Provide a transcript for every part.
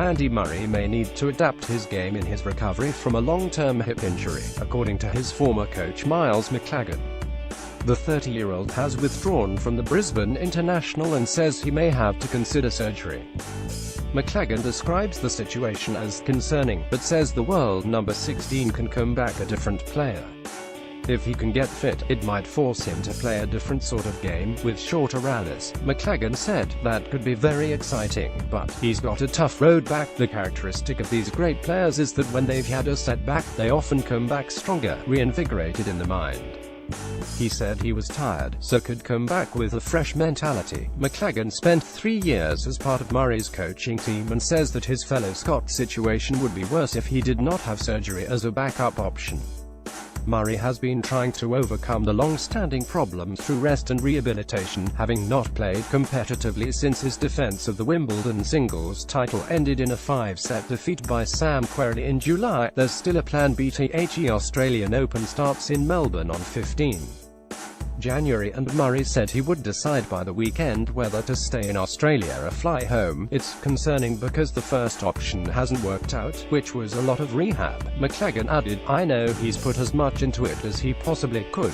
Andy Murray may need to adapt his game in his recovery from a long-term hip injury, according to his former coach Miles MacLagan. The 30-year-old has withdrawn from the Brisbane International and says he may have to consider surgery. MacLagan describes the situation as concerning, but says the world number 16 can come back a different player. If he can get fit, it might force him to play a different sort of game, with shorter rallies. MacLagan said, "That could be very exciting, but he's got a tough road back. The characteristic of these great players is that when they've had a setback, they often come back stronger, reinvigorated in the mind." He said he was tired, so could come back with a fresh mentality. MacLagan spent 3 years as part of Murray's coaching team and says that his fellow Scott's situation would be worse if he did not have surgery as a backup option. Murray has been trying to overcome the long-standing problem through rest and rehabilitation, having not played competitively since his defense of the Wimbledon singles title ended in a 5-set defeat by Sam Querrey in July. There's still a plan B. The Australian Open starts in Melbourne on 15 January, and Murray said he would decide by the weekend whether to stay in Australia or fly home. "It's concerning because the first option hasn't worked out, which was a lot of rehab," MacLagan added. "I know he's put as much into it as he possibly could.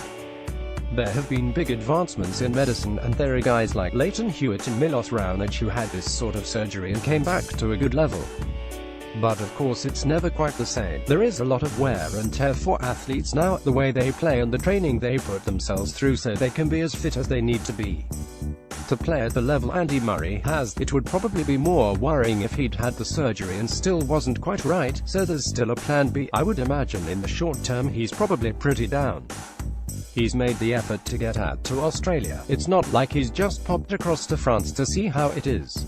There have been big advancements in medicine, and there are guys like Leighton Hewitt and Milos Raonic who had this sort of surgery and came back to a good level. But of course it's never quite the same. There is a lot of wear and tear for athletes now, the way they play and the training they put themselves through so they can be as fit as they need to be. To play at the level Andy Murray has, it would probably be more worrying if he'd had the surgery and still wasn't quite right, so there's still a plan B. I would imagine in the short term he's probably pretty down. He's made the effort to get out to Australia. It's not like he's just popped across to France to see how it is."